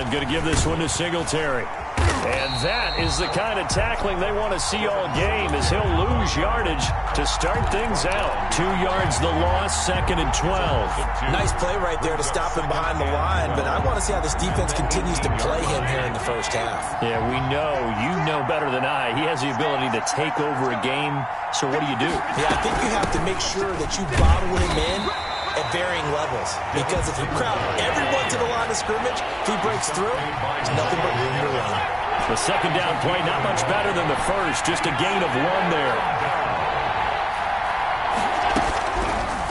Allen going to give this one to Singletary. And that is the kind of tackling they want to see all game, as he'll lose yardage to start things out. 2 yards the loss, 2nd and 12. Nice play right there to stop him behind the line, but I want to see how this defense continues to play him here in the first half. Yeah, we know, you know better than I, he has the ability to take over a game, so what do you do? Yeah, I think you have to make sure that you bottle him in at varying levels, because if you crowd everyone to the line of scrimmage, if he breaks through, there's nothing but room to run. The second down play, not much better than the first, just a gain of 1 there.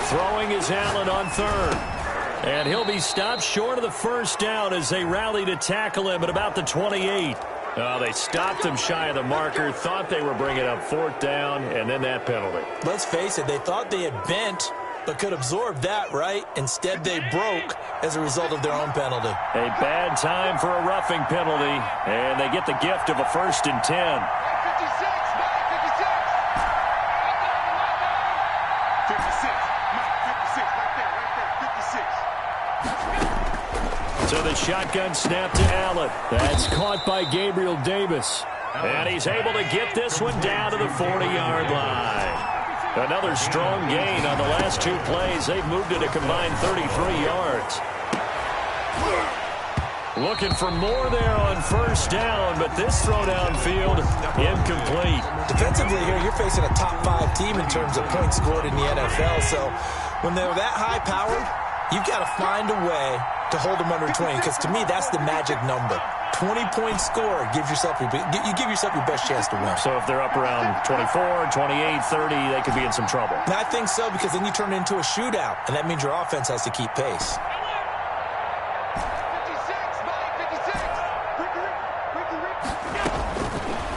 Throwing is Allen on 3rd. And he'll be stopped short of the first down as they rally to tackle him at about the 28. They stopped him shy of the marker, thought they were bringing up 4th down, and then that penalty. Let's face it, they thought they had bent, but could absorb that, right? Instead, they broke as a result of their own penalty. A bad time for a roughing penalty, and they get the gift of a 1st and 10. So the shotgun snap to Allen. That's caught by Gabriel Davis. And he's able to get this one down to the 40-yard line. Another strong gain on the last 2 plays. They've moved it a combined 33 yards. Looking for more there on 1st down, but this throw downfield incomplete. Defensively here, you're facing a top 5 team in terms of points scored in the NFL. So when they're that high-powered, you've got to find a way to hold them under 20, because to me, that's the magic number. 20-point score gives yourself you give yourself your best chance to win. So if they're up around 24, 28, 30, they could be in some trouble. And I think so, because then you turn it into a shootout, and that means your offense has to keep pace.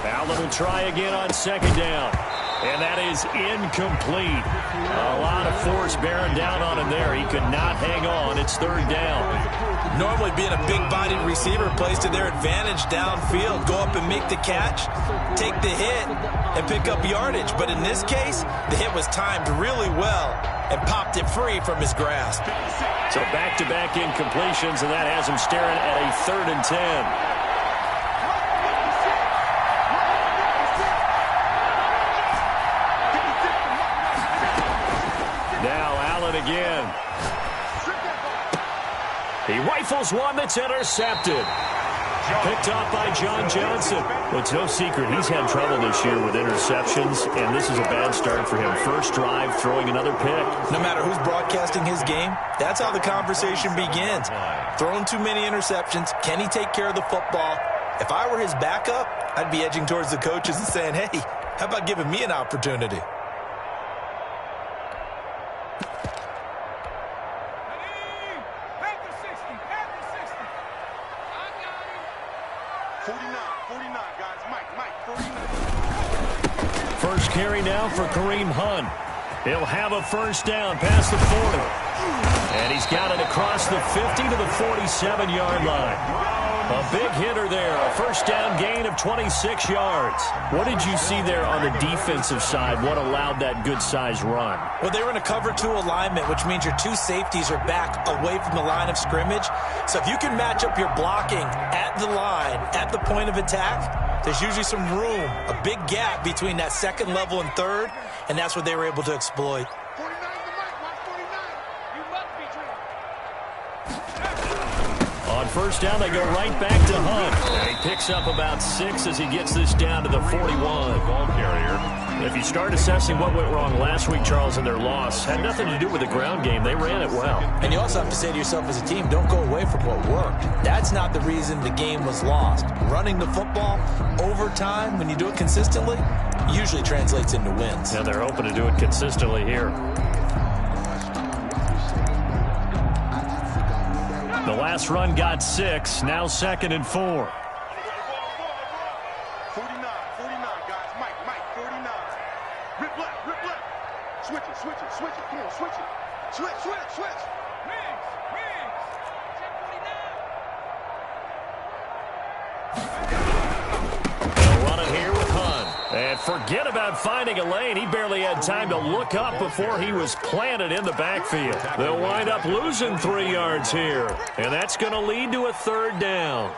Allen will try again on 2nd down. And that is incomplete. A lot of force bearing down on him there. He could not hang on. It's 3rd down. Normally being a big-bodied receiver plays to their advantage downfield. Go up and make the catch, take the hit, and pick up yardage. But in this case, the hit was timed really well and popped it free from his grasp. So back-to-back incompletions, and that has him staring at a 3rd and 10. Again. He rifles one that's intercepted. Picked off by John Johnson. Well, it's no secret he's had trouble this year with interceptions, and this is a bad start for him. First drive, throwing another pick. No matter who's broadcasting his game, that's how the conversation begins. Throwing too many interceptions. Can he take care of the football? If I were his backup, I'd be edging towards the coaches and saying, hey, how about giving me an opportunity? First carry now for Kareem Hunt. He'll have a 1st down past the 40. And he's got it across the 50 to the 47-yard line. A big hitter there. A 1st down gain of 26 yards. What did you see there on the defensive side? What allowed that good-sized run? Well, they were in a cover 2 alignment, which means your 2 safeties are back away from the line of scrimmage. So if you can match up your blocking at the line, at the point of attack, there's usually some room, a big gap between that 2nd level and 3rd, and that's what they were able to exploit. On 1st down, they go right back to Hunt. And he picks up about 6 as he gets this down to the 41. Ball carrier. If you start assessing what went wrong last week, Charles, in their loss, had nothing to do with the ground game. They ran it well. And you also have to say to yourself as a team, don't go away from what worked. That's not the reason the game was lost. Running the football over time, when you do it consistently, usually translates into wins. And they're hoping to do it consistently here. The last run got 6, now 2nd and 4. 49, 49, guys. Mike, 49. Rip left. Switch it. Come on, switch it. Switch. Wings. They'll run it here with Hunt. And forget about finding a lane. He barely had time to look up before he was planted in the backfield. They'll wind up losing 3 yards here, and that's going to lead to a 3rd down.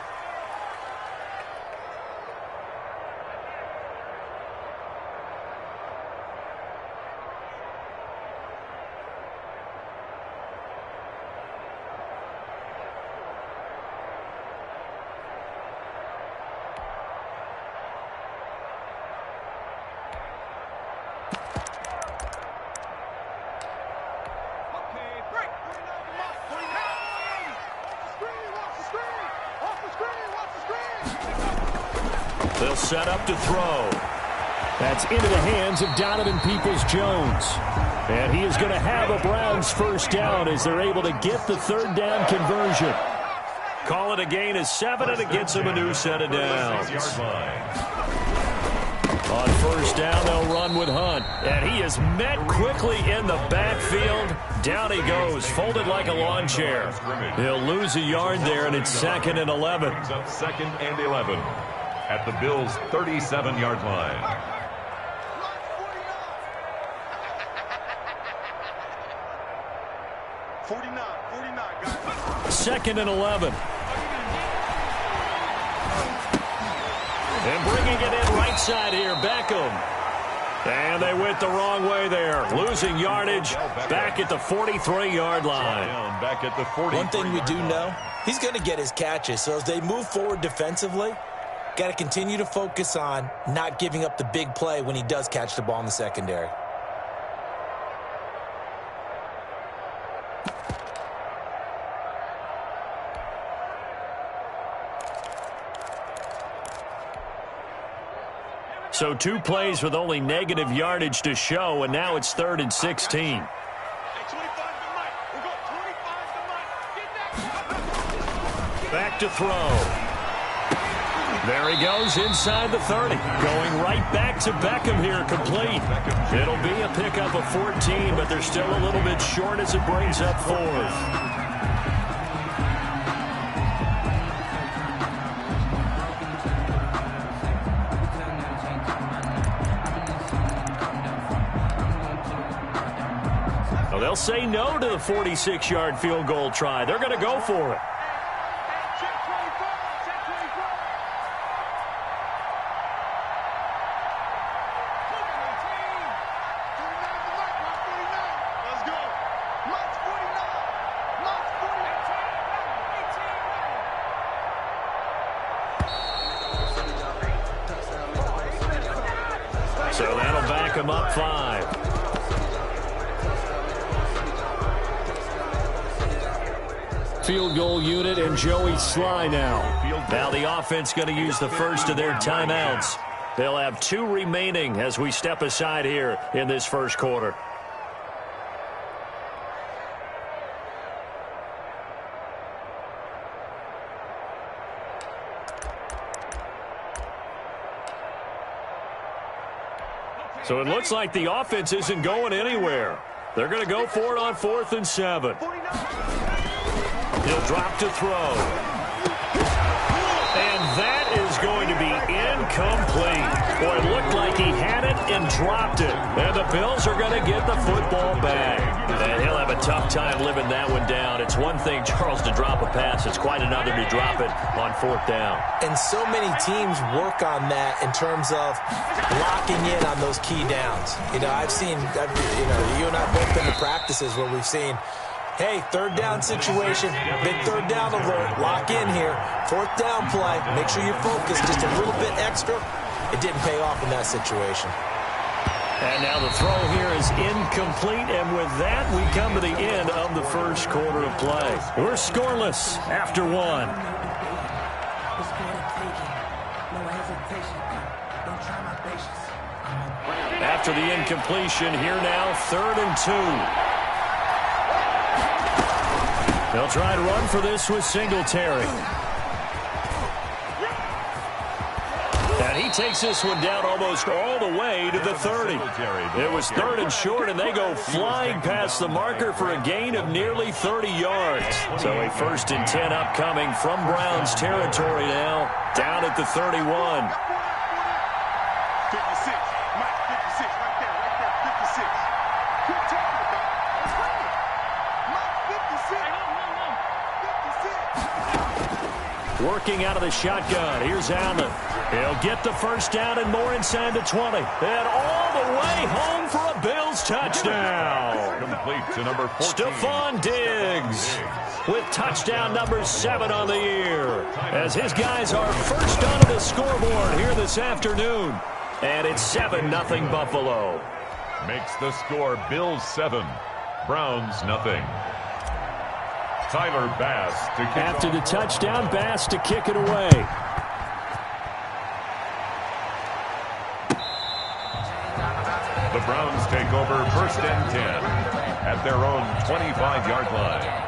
They'll set up to throw. That's into the hands of Donovan Peoples-Jones. And he is going to have a Browns 1st down as they're able to get the 3rd down conversion. Call it a gain of 7, and it gets him a new set of downs. On 1st down, they'll run with Hunt. And he is met quickly in the backfield. Down he goes, folded like a lawn chair. He'll lose a yard there, and it's 2nd and 11. 2nd and 11. At the Bills' 37-yard line. Second and 11. And bringing it in right side here, Beckham. And they went the wrong way there. Losing yardage back at the 43-yard line. Back at the 40. One thing we do know, he's going to get his catches. So as they move forward defensively, got to continue to focus on not giving up the big play when he does catch the ball in the secondary. So 2 plays with only negative yardage to show, and now it's 3rd and 16. Back to throw. There he goes inside the 30. Going right back to Beckham here, complete. It'll be a pickup of 14, but they're still a little bit short as it brings up 4th. Well, they'll say no to the 46-yard field goal try. They're going to go for it. So that'll back him up 5. Field goal unit and Joey Sly now. Now the offense going to use the first of their timeouts. They'll have 2 remaining as we step aside here in this 1st quarter. So it looks like the offense isn't going anywhere. They're going to go for it on 4th and 7. He'll drop to throw. And that is going to be incomplete. Boy, it looked like he had it and dropped it. And the Bills are going to get the football back. And he'll have a tough time living that one down. It's one thing, Charles, to drop a pass. It's quite another to drop it on 4th down. And so many teams work on that in terms of locking in on those key downs. You know, you and I both been to practices where we've seen, hey, 3rd down situation, big 3rd down alert, lock in here, 4th down play, make sure you're focused just a little bit extra. It didn't pay off in that situation. And now the throw here is incomplete, and with that, we come to the end of the 1st quarter of play. We're scoreless after 1. After the incompletion, here now, 3rd and 2. They'll try to run for this with Singletary. And he takes this one down almost all the way to the 30. It was 3rd and short, and they go flying past the marker for a gain of nearly 30 yards. So a 1st and 10 upcoming from Browns territory now, down at the 31. 56. right there, 56. Quit talking about it. Bring it. Mike, 56. Working out of the shotgun. Here's Allen. He'll get the first down and more inside the 20. And all the way home for a Bills touchdown. Complete to number 14. Stephon Diggs with touchdown number 7 on the year. As his guys are first onto the scoreboard here this afternoon. And it's 7-0 Buffalo. Makes the score Bills 7, Browns nothing. Tyler Bass to kick After the touchdown, Bass to kick it away. The Browns take over first and 10 at their own 25-yard line.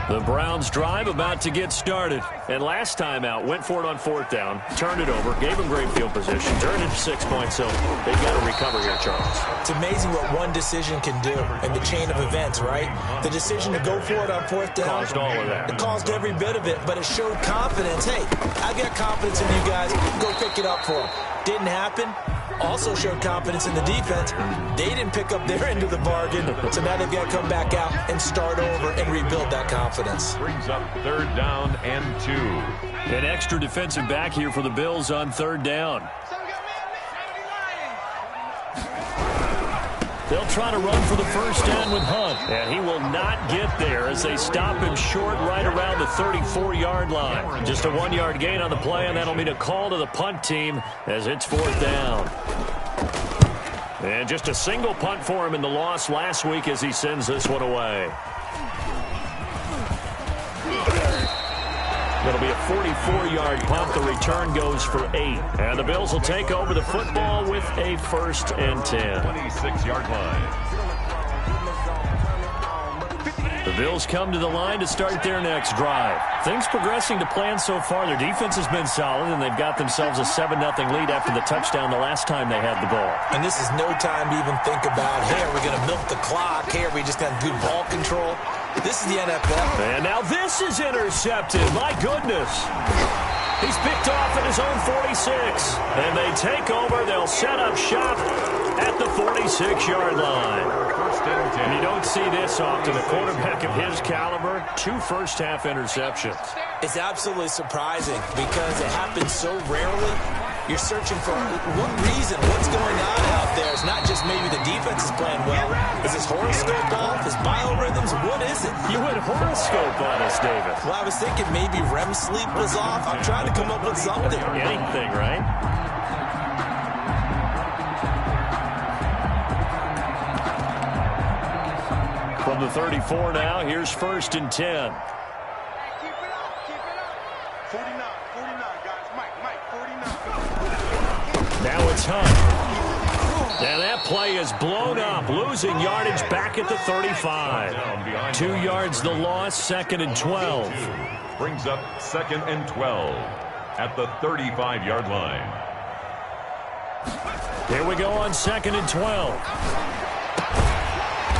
The Browns drive about to get started. And last time out, went for it on 4th down, turned it over, gave them great field position, turned it to 6 points, so they've got to recover here, Charles. It's amazing what one decision can do in the chain of events, right? The decision to go for it on 4th down. Caused all of that. It caused every bit of it, but it showed confidence. Hey, I got confidence in you guys. Go pick it up for them. Didn't happen. Also showed confidence in the defense. They didn't pick up their end of the bargain, so now they've got to come back out and start over and rebuild that confidence. Brings up 3rd down and 2. An extra defensive back here for the Bills on 3rd down. They'll try to run for the first down with Hunt, and he will not get there as they stop him short right around the 34-yard line. Just a 1-yard gain on the play, and that'll mean a call to the punt team as it's 4th down. And just a single punt for him in the loss last week as he sends this one away. It'll be a 44-yard punt. The return goes for 8. And the Bills will take over the football with a 1st and 10. 26-yard line. The Bills come to the line to start their next drive. Things progressing to plan so far. Their defense has been solid, and they've got themselves a 7-0 lead after the touchdown the last time they had the ball. And this is no time to even think about, hey, are we going to milk the clock? Hey, are we just going to do ball control? This is the NFL. And now this is intercepted. My goodness. He's picked off at his own 46. And they take over. They'll set up shop at the 46-yard line. And you don't see this often. A quarterback of his caliber, 2 first-half interceptions. It's absolutely surprising because it happens so rarely. You're searching for what reason, what's going on out there. It's not just maybe the defense is playing well. Is his horoscope off? His biorhythms? What is it? You went horoscope on us, David. Well, I was thinking maybe REM sleep was off. I'm trying to come up with something. Anything, right? From the 34 now, here's 1st and 10. Keep it up, keep it up. 49, guys. Mike, 49. Now it's Hunt. And that play is blown up, losing yardage back at the 35. 2 yards the loss, 2nd and 12. Brings up 2nd and 12 at the 35-yard line. Here we go on 2nd and 12.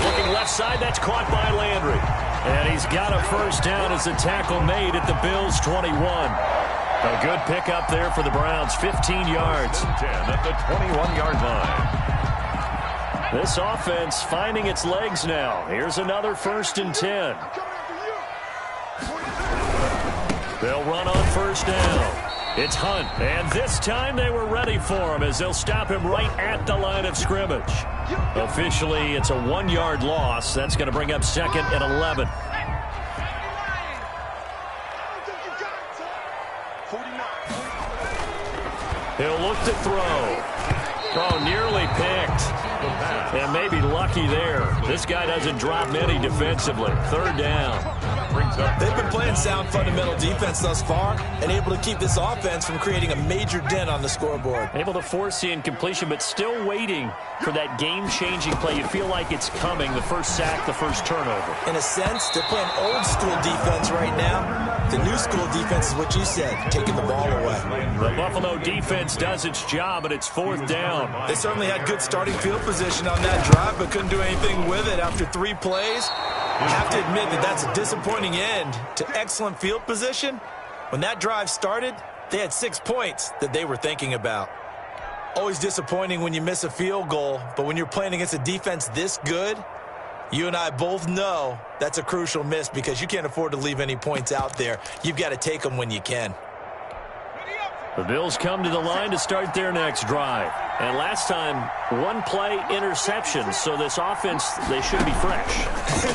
Looking left side, that's caught by Landry. And he's got a first down as the tackle made at the Bills' 21. A good pickup there for the Browns, 15 yards. 10 at the 21-yard line. This offense finding its legs now. Here's another 1st and 10. They'll run on first down. It's Hunt, and this time they were ready for him as they'll stop him right at the line of scrimmage. Officially, it's a 1-yard loss. That's going to bring up 2nd and 11. He'll look to throw. Oh, nearly picked. And maybe lucky there. This guy doesn't drop many defensively. 3rd down. They've been playing sound fundamental defense thus far and able to keep this offense from creating a major dent on the scoreboard. Able to force the incompletion, but still waiting for that game-changing play. You feel like it's coming, the first sack, the first turnover. In a sense, they're playing old-school defense right now. The new-school defense is what you said, taking the ball away. The Buffalo defense does its job, and it's 4th down. They certainly had good starting field position on that drive, but couldn't do anything with it after 3 plays. I have to admit that that's a disappointing end to excellent field position. When that drive started, they had 6 points that they were thinking about. Always disappointing when you miss a field goal, but when you're playing against a defense this good, you and I both know that's a crucial miss because you can't afford to leave any points out there. You've got to take them when you can. The Bills come to the line to start their next drive. And last time, one play interception, so this offense, they should be fresh.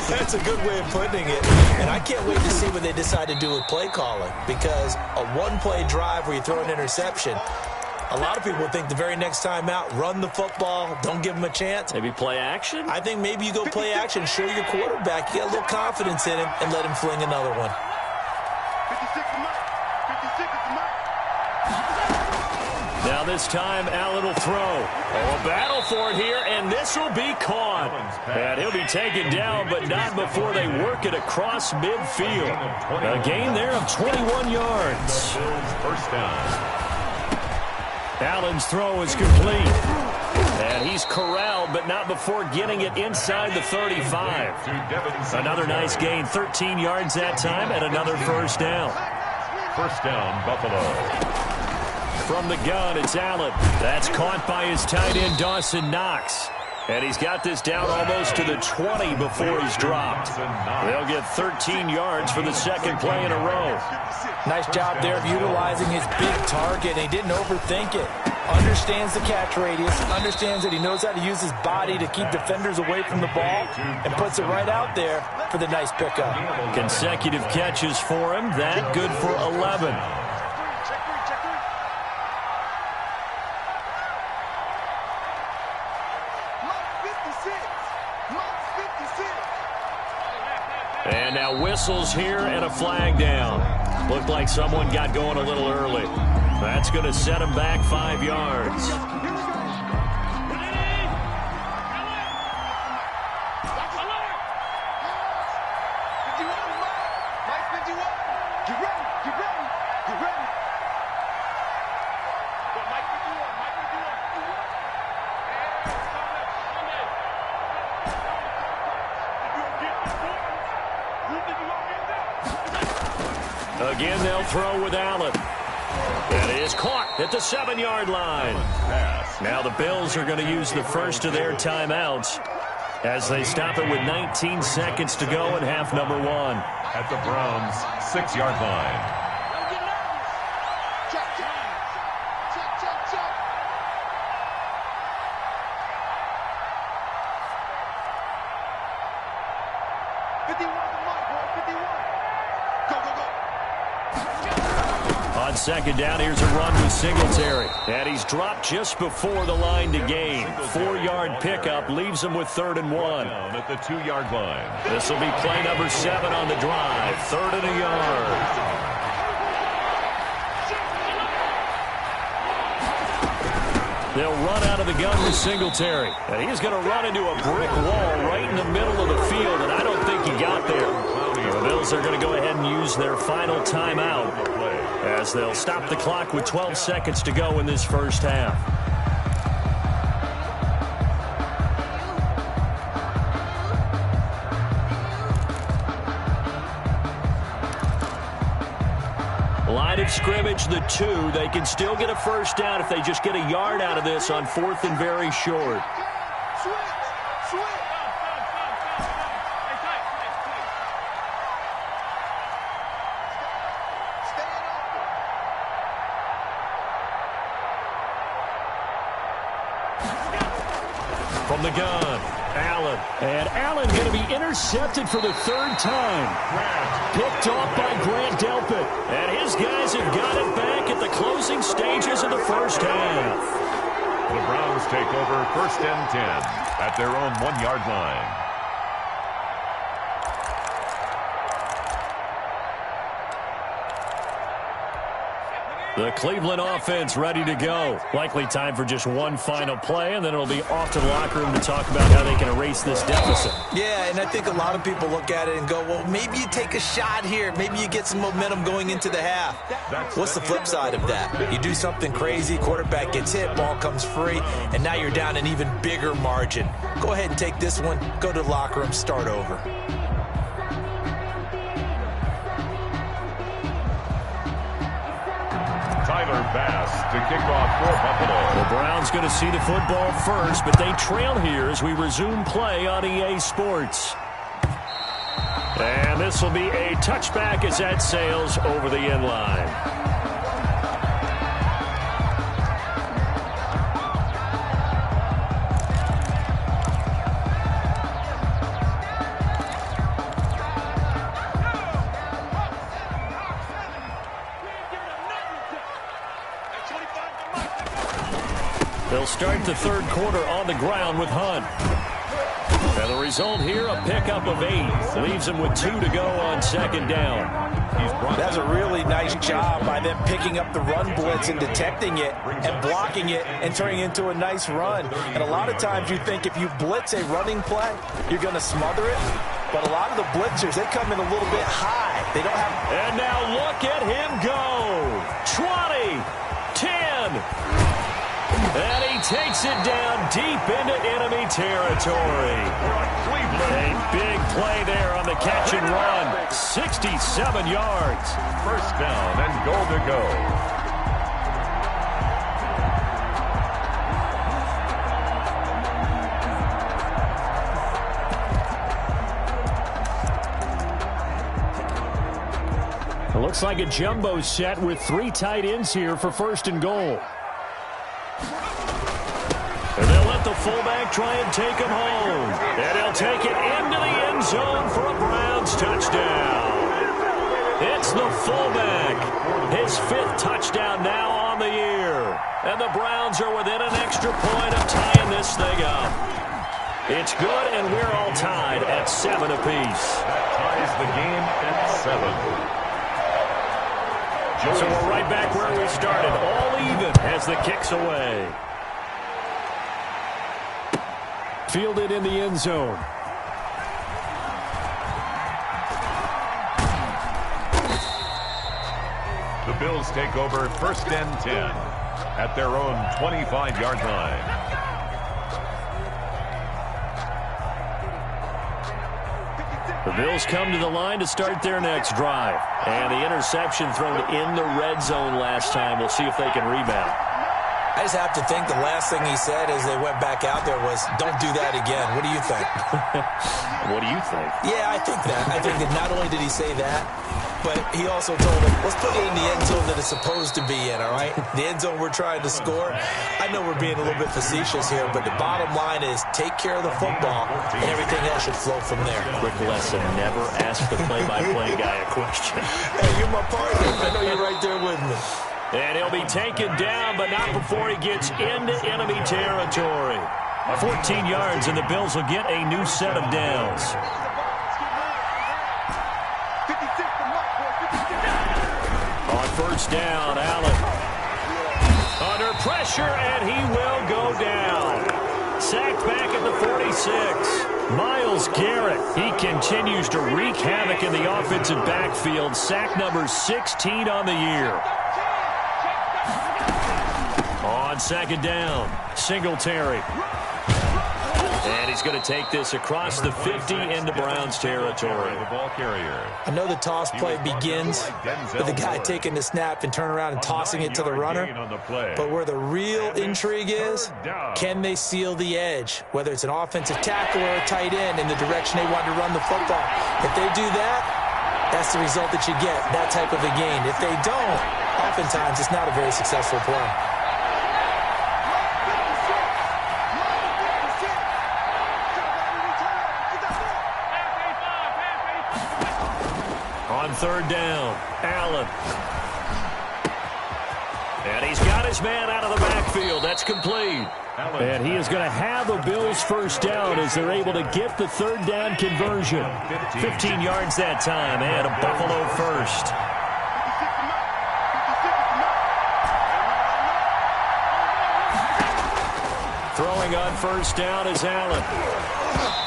That's a good way of putting it. And I can't wait to see what they decide to do with play calling, because a one-play drive where you throw an interception, a lot of people think the very next time out, run the football, don't give them a chance. Maybe play action? I think maybe you go play action, show your quarterback you got a little confidence in him, and let him fling another one. 56 to Mike. 56 to Mike. Now this time, Allen will throw. Oh, a battle for it here, and this will be caught. And he'll be taken down, but not before they work it across midfield. A gain there of 21 yards. First down. Allen's throw is complete. And he's corralled, but not before getting it inside the 35. Another nice gain, 13 yards that time, and another first down. First down, Buffalo. From the gun, it's Allen. That's caught by his tight end, Dawson Knox. And he's got this down almost to the 20 before he's dropped. They'll get 13 yards for the second play in a row. Nice job there of utilizing his big target. He didn't overthink it. Understands the catch radius, understands that he knows how to use his body to keep defenders away from the ball, and puts it right out there for the nice pickup. Consecutive catches for him. That good for 11. And now whistles here and a flag down. Looked like someone got going a little early. That's going to set him back 5 yards. Again, they'll throw with Allen. And it is caught at the 7-yard line. Now the Bills are going to use the first of their timeouts as they stop it with 19 seconds to go in half number 1. At the Browns' 6-yard line. On second down, here's a run with Singletary. And he's dropped just before the line to gain. 4-yard pickup leaves him with 3rd and 1. At the 2-yard line. This will be play number 7 on the drive. 3rd and a yard. They'll run out of the gun with Singletary. And he's going to run into a brick wall right in the middle of the field, and I don't think he got there. The Bills are going to go ahead and use their final timeout as they'll stop the clock with 12 seconds to go in this first half. Line of scrimmage, the 2. They can still get a first down if they just get a yard out of this on 4th and very short. From the gun, Allen. And Allen going to be intercepted for the 3rd time. Picked off by Grant Delpit. And his guys have got it back at the closing stages of the first half. The Browns take over 1st and 10 at their own 1-yard line. The Cleveland offense ready to go. Likely time for just one final play, and then it'll be off to the locker room to talk about how they can erase this deficit. Yeah, and I think a lot of people look at it and go, well, maybe you take a shot here. Maybe you get some momentum going into the half. What's the flip side of that? You do something crazy, quarterback gets hit, ball comes free, and now you're down an even bigger margin. Go ahead and take this one, go to the locker room, start over. Tyler Bass to kick off for Buffalo. The Browns going to see the football first, but they trail here as we resume play on EA Sports. And this will be a touchback as that sails over the end line. They'll start the third quarter on the ground with Hunt. And the result here, a pickup of 8. Leaves him with 2 to go on second down. That's a really nice job by them picking up the run blitz and detecting it and blocking it and turning it into a nice run. And a lot of times you think if you blitz a running play, you're going to smother it. But a lot of the blitzers, they come in a little bit high. They don't have... And now look at him go. 20, 10... And he takes it down deep into enemy territory. A big play there on the catch and run. 67 yards. First down and goal to go. It looks like a jumbo set with 3 tight ends here for first and goal. And they'll let the fullback try and take him home. And he'll take it into the end zone for a Browns touchdown. It's the fullback. His 5th touchdown now on the year. And the Browns are within an extra point of tying this thing up. It's good, and we're all tied at 7 apiece. That ties the game at 7. So we're right back where we started. All even as the kick's away. Fielded in the end zone. The Bills take over first and 10 at their own 25-yard line. The Bills come to the line to start their next drive. And the interception thrown in the red zone last time. We'll see if they can rebound. I just have to think the last thing he said as they went back out there was, don't do that again. What do you think? What do you think? Yeah, I think that. I think that not only did he say that, but he also told him, let's put it in the end zone that it's supposed to be in, all right? The end zone we're trying to score. I know we're being a little bit facetious here, but the bottom line is take care of the football, and everything else should flow from there. Quick lesson, never ask the play-by-play guy a question. Hey, you're my partner. I know you're right there with me. And he'll be taken down, but not before he gets into enemy territory. 14 yards, and the Bills will get a new set of downs. On first down, Allen. Under pressure, and he will go down. Sacked back at the 46. Myles Garrett, he continues to wreak havoc in the offensive backfield. Sack number 16 on the year. On second down, Singletary. And he's going to take this across the 50 into Browns territory. The ball carrier. I know the toss play begins with the guy taking the snap and turning around and tossing it to the runner. But where the real intrigue is, can they seal the edge? Whether it's an offensive tackle or a tight end in the direction they want to run the football. If they do that, that's the result that you get, that type of a gain. If they don't, oftentimes it's not a very successful play. On third down, Allen. And he's got his man out of the backfield. That's complete. And he is going to have the Bills first down as they're able to get the third down conversion. 15 yards that time, and a Buffalo first. Throwing on first down is Allen.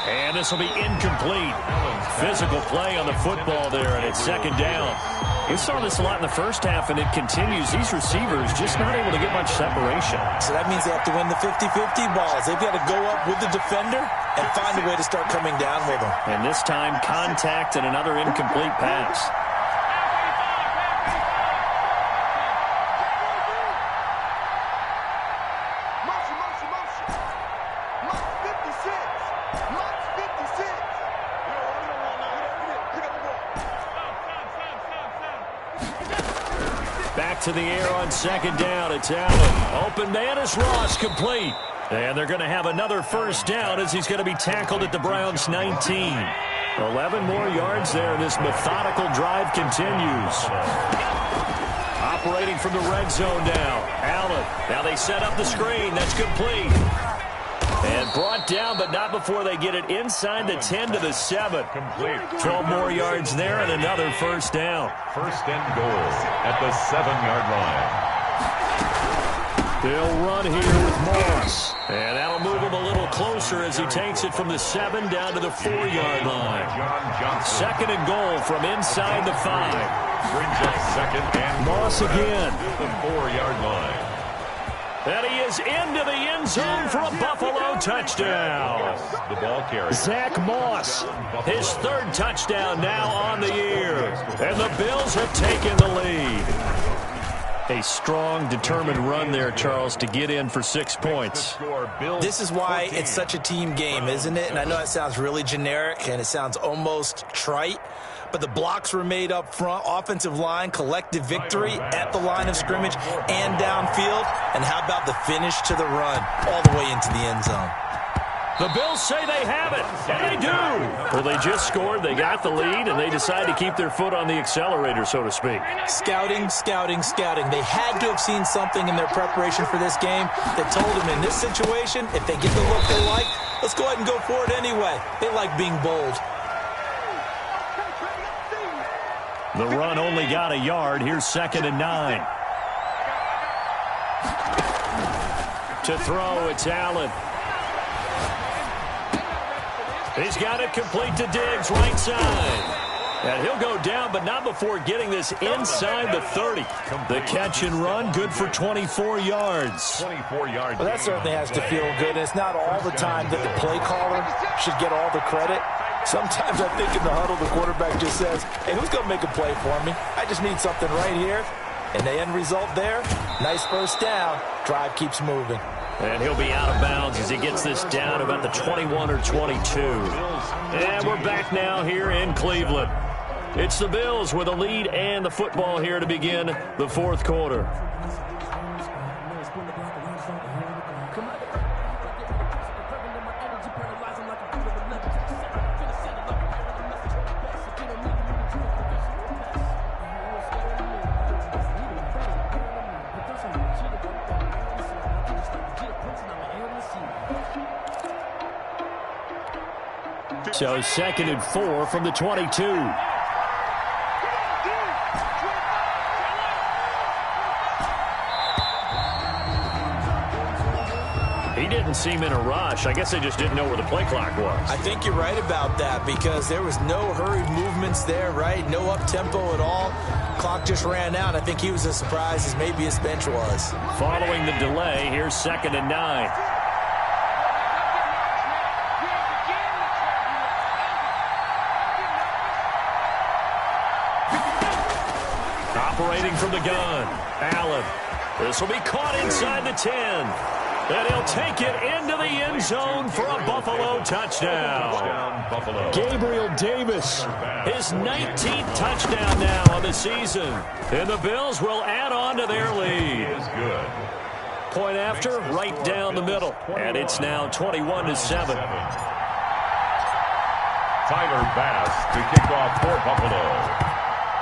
And this will be incomplete. Physical play on the football there, and it's second down. You saw this a lot in the first half, and it continues. These receivers just not able to get much separation. So that means they have to win the 50-50 balls. They've got to go up with the defender and find a way to start coming down with them. And this time, contact and another incomplete pass. back to the air on second down. It's Allen. Open man is Ross, complete. And they're going to have another first down as he's going to be tackled at the Browns' 19. 11 more yards there. This methodical drive continues. Operating from the red zone now. Allen. Now they set up the screen. That's complete. And brought down, but not before they get it inside the 10 to the 7. Complete. 12 more yards there and another first down. First and goal at the 7-yard line. They'll run here with Moss. And that'll move him a little closer as he takes it from the 7 down to the 4-yard line. Second and goal from inside the 5. Brings up second and Moss again. the 4-yard line. And he is into the end zone for a Buffalo touchdown. The ball carrier. Zach Moss, his third touchdown now on the year. And the Bills have taken the lead. A strong, determined run there, Charles, to get in for 6 points. This is why it's such a team game, isn't it? And I know it sounds really generic and it sounds almost trite, but the blocks were made up front, offensive line, collective victory at the line of scrimmage and downfield. And how about the finish to the run all the way into the end zone? The Bills say they have it, and they do. Well, they just scored, they got the lead, and they decide to keep their foot on the accelerator, so to speak. Scouting, scouting, scouting. They had to have seen something in their preparation for this game that told them in this situation, if they get the look they like, let's go ahead and go for it anyway. They like being bold. The run only got a yard. Here's 2nd and 9. To throw, it's Allen. He's got it complete to Diggs, right side. And he'll go down, but not before getting this inside the 30. The catch and run, good for 24 yards. 24 yards. Well, that certainly has to feel good. And it's not all the time that the play caller should get all the credit. Sometimes I think in the huddle, the quarterback just says, hey, who's going to make a play for me? I just need something right here. And the end result there, nice first down. Drive keeps moving. And he'll be out of bounds as he gets this down about the 21 or 22. And we're back now here in Cleveland. It's the Bills with a lead and the football here to begin the fourth quarter. So 2nd and 4 from the 22. He didn't seem in a rush. I guess they just didn't know where the play clock was. I think you're right about that because there was no hurried movements there, right? No up-tempo at all. Clock just ran out. I think he was as surprised as maybe his bench was. Following the delay, here's 2nd and 9. Operating from the gun, Allen. This will be caught inside the 10. And he'll take it into the end zone for a Buffalo touchdown. Gabriel Davis, his 19th touchdown now on the season. And the Bills will add on to their lead. Point after, right down the middle. And it's now 21-7. Tyler Bass to kick off for Buffalo.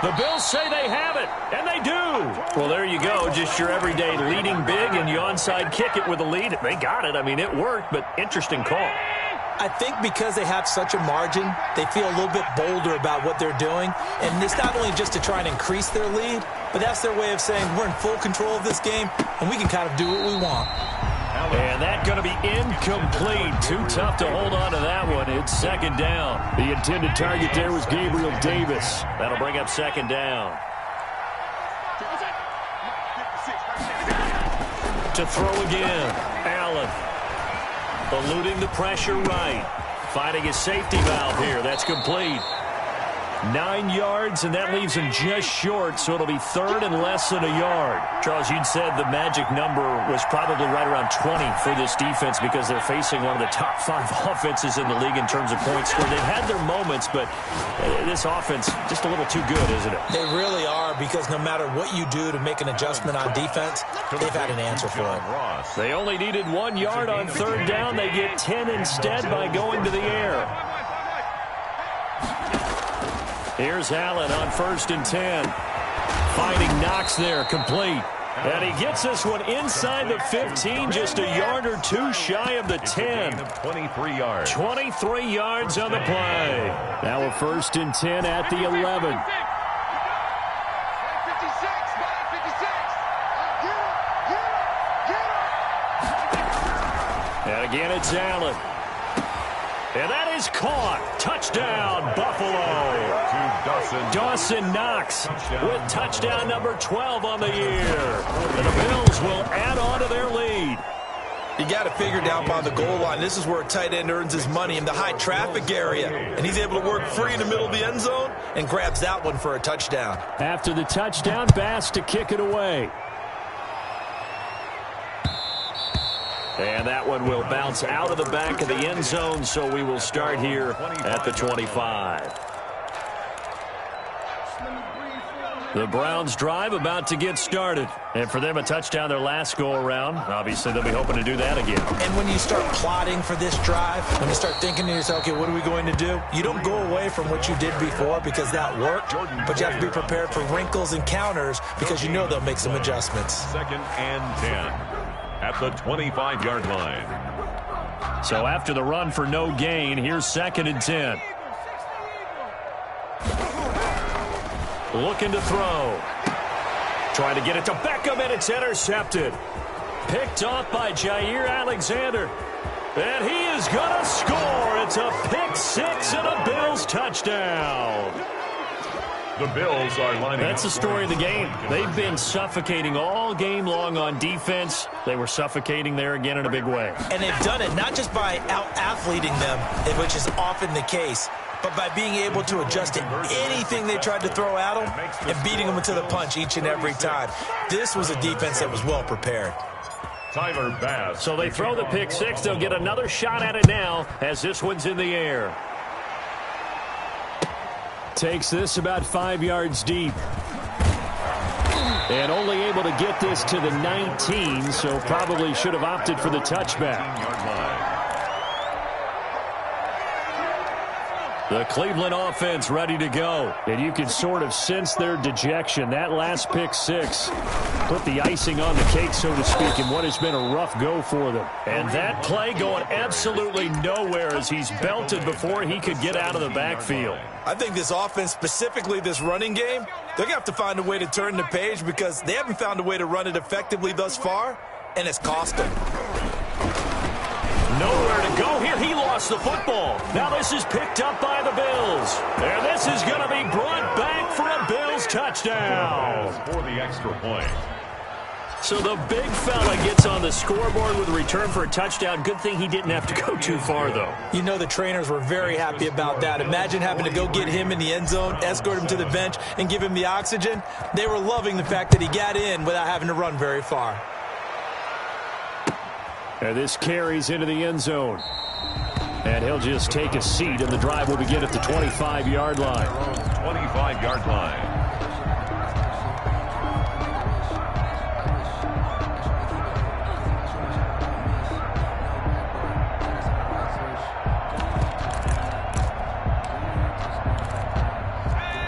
The Bills say they have it, and they do. Well, there you go. Just your everyday leading big, and you onside kick it with a lead. They got it. I mean, it worked, but interesting call. I think because they have such a margin, they feel a little bit bolder about what they're doing. And it's not only just to try and increase their lead, but that's their way of saying we're in full control of this game, and we can kind of do what we want. And that's going to be incomplete. Too tough to hold on to that one. It's 2nd down. The intended target there was Gabriel Davis. That'll bring up 2nd down. To throw again, Allen. Eluding the pressure right. Finding his safety valve here. That's complete. 9 yards, and that leaves him just short, so it'll be third and less than a yard. Charles, you'd said the magic number was probably right around 20 for this defense because they're facing one of the top 5 offenses in the league in terms of points scored. They've had their moments, but this offense just a little too good, isn't it? They really are, because no matter what you do to make an adjustment on defense, they've had an answer for it. They only needed 1 yard on third down. They get 10 instead by going to the air. Here's Allen on 1st and 10. Finding Knox there, complete. And he gets this one inside the 15, just a yard or two shy of the 10. 23 yards. 23 yards on the play. Now a 1st and 10 at the 11. And again, it's Allen. And that is caught. Touchdown, Buffalo. Dawson Knox with touchdown number 12 on the year. And the Bills will add on to their lead. You got to figure down by the goal line. This is where a tight end earns his money, in the high traffic area. And he's able to work free in the middle of the end zone and grabs that one for a touchdown. After the touchdown, Bass to kick it away. And that one will bounce out of the back of the end zone, so we will start here at the 25. The Browns drive about to get started. And for them, a touchdown their last go-around. Obviously, they'll be hoping to do that again. And when you start plotting for this drive, when you start thinking to yourself, okay, what are we going to do? You don't go away from what you did before because that worked, but you have to be prepared for wrinkles and counters because you know they'll make some adjustments. 2nd and 10 at the 25-yard line. So after the run for no gain, here's 2nd and 10. Looking to throw. Trying to get it to Beckham, and it's intercepted. Picked off by Jair Alexander. And he is going to score. It's a pick six and a Bills touchdown. The Bills are lining That's the story of the game. They've been suffocating all game long on defense. They were suffocating there again in a big way. And they've done it not just by out-athleting them, which is often the case, but by being able to adjust to anything they tried to throw at them and beating them into the punch each and every time. This was a defense that was well prepared. Tyler Bass. So they throw the pick six. They'll get another shot at it now as this one's in the air. Takes this about 5 yards deep. And only able to get this to the 19, so probably should have opted for the touchback. The Cleveland offense ready to go. And you can sort of sense their dejection. That last pick six put the icing on the cake, so to speak, in what has been a rough go for them. And that play going absolutely nowhere as he's belted before he could get out of the backfield. I think this offense, specifically this running game, they're going to have to find a way to turn the page because they haven't found a way to run it effectively thus far, and it's cost them. Nowhere to go here. He lost the football. Now this is picked up by the Bills. And this is going to be brought back for a Bills touchdown. For the extra point. So the big fella gets on the scoreboard with a return for a touchdown. Good thing he didn't have to go too far, though. You know the trainers were very happy about that. Imagine having to go get him in the end zone, escort him to the bench, and give him the oxygen. They were loving the fact that he got in without having to run very far. And this carries into the end zone. And he'll just take a seat, and the drive will begin at the 25-yard line. 25-yard line.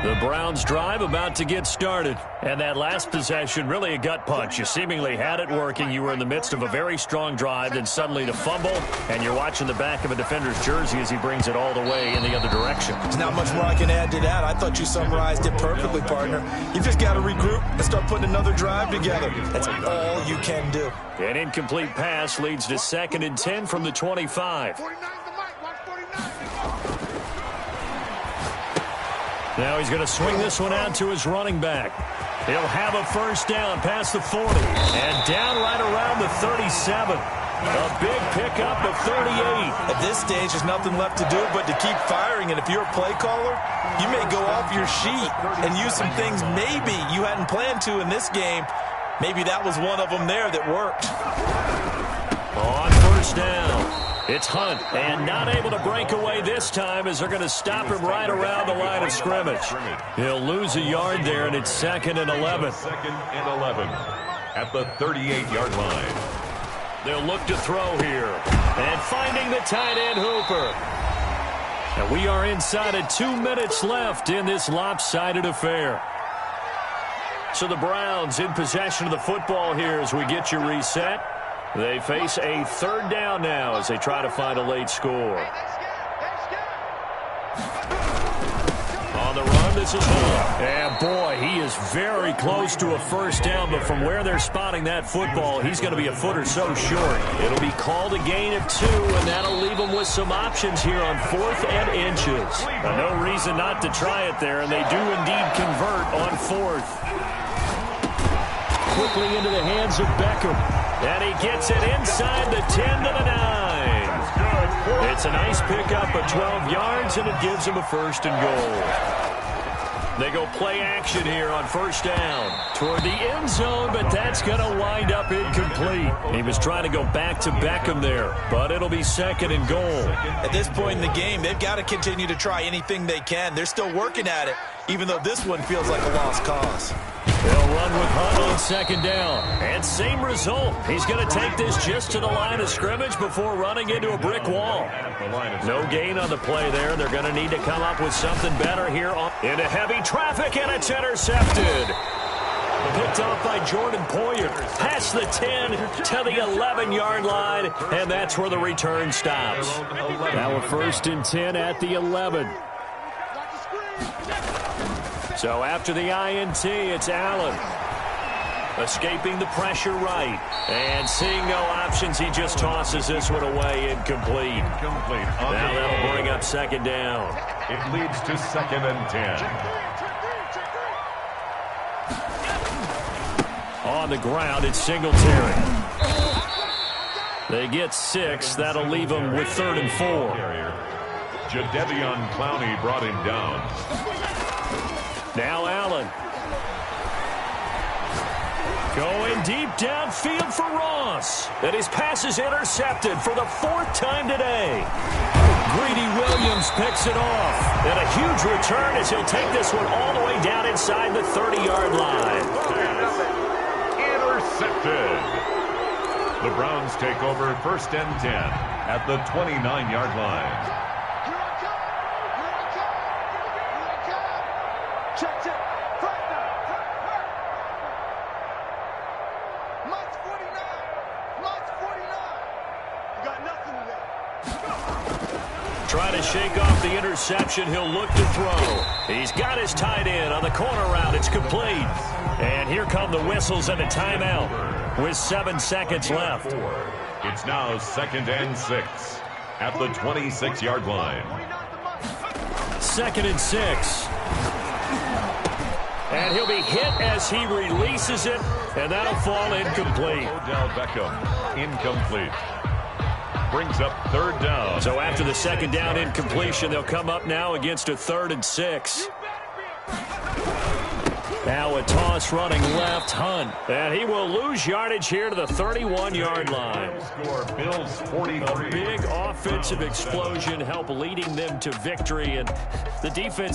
The Browns drive about to get started. And that last possession, really a gut punch. You seemingly had it working. You were in the midst of a very strong drive, then suddenly to fumble, and you're watching the back of a defender's jersey as he brings it all the way in the other direction. There's not much more I can add to that. I thought you summarized it perfectly, partner. You just got to regroup and start putting another drive together. That's all you can do. An incomplete pass leads to 2nd and 10 from the 25. 49's the mic. Watch 49. Now he's going to swing this one out to his running back. He'll have a first down past the 40 and down right around the 37. A big pickup of 38. At this stage, there's nothing left to do but to keep firing. And if you're a play caller, you may go off your sheet and use some things maybe you hadn't planned to in this game. Maybe that was one of them there that worked. On first down, it's Hunt, and not able to break away this time as they're going to stop him right around the line of scrimmage. He'll lose a yard there, and it's 2nd and 11. 2nd and 11 at the 38-yard line. They'll look to throw here, and finding the tight end Hooper. And we are inside of 2 minutes left in this lopsided affair. So the Browns in possession of the football here as we get you reset. They face a 3rd down now as they try to find a late score. On the run, this is Hunt. And boy, he is very close to a first down, but from where they're spotting that football, he's going to be a foot or so short. It'll be called a gain of 2, and that'll leave them with some options here on 4th and inches. No reason not to try it there, and they do indeed convert on 4th. Quickly into the hands of Beckham. And he gets it inside the 10 to the 9. It's a nice pickup of 12 yards, and it gives him a 1st and goal. They go play action here on first down toward the end zone, but that's going to wind up incomplete. He was trying to go back to Beckham there, but it'll be 2nd and goal. At this point in the game, they've got to continue to try anything they can. They're still working at it, even though this one feels like a lost cause. They'll run with Hunt on 2nd down. And same result. He's going to take this just to the line of scrimmage before running into a brick wall. No gain on the play there. They're going to need to come up with something better here. Into heavy traffic, and it's intercepted. Picked off by Jordan Poyer. Past the 10 to the 11-yard line, and that's where the return stops. Now a 1st and 10 at the 11. So after the INT, it's Allen. Escaping the pressure right. And seeing no options, he just tosses this one away, incomplete. Now that'll bring up 2nd down. It leads to 2nd and 10. On the ground, it's Singletary. They get 6. That'll leave them with 3rd and 4. Jadeveon Clowney brought him down. Now Allen. Going deep downfield for Ross. And his pass is intercepted for the 4th time today. Greedy Williams picks it off. And a huge return as he'll take this one all the way down inside the 30-yard line. Intercepted. The Browns take over 1st and 10 at the 29-yard line. Trying to shake off the interception. He'll look to throw. He's got his tight end on the corner route. It's complete. And here come the whistles and a timeout with 7 seconds left. It's now 2nd and 6 at the 26-yard line. 2nd and 6. And he'll be hit as he releases it, and that'll fall incomplete. Odell Beckham, incomplete. Brings up 3rd down. So after the 2nd down incompletion, they'll come up now against a 3rd and 6. Now a toss running left, Hunt. And he will lose yardage here to the 31-yard line. Score Bills 43. A big offensive explosion help leading them to victory, and the defense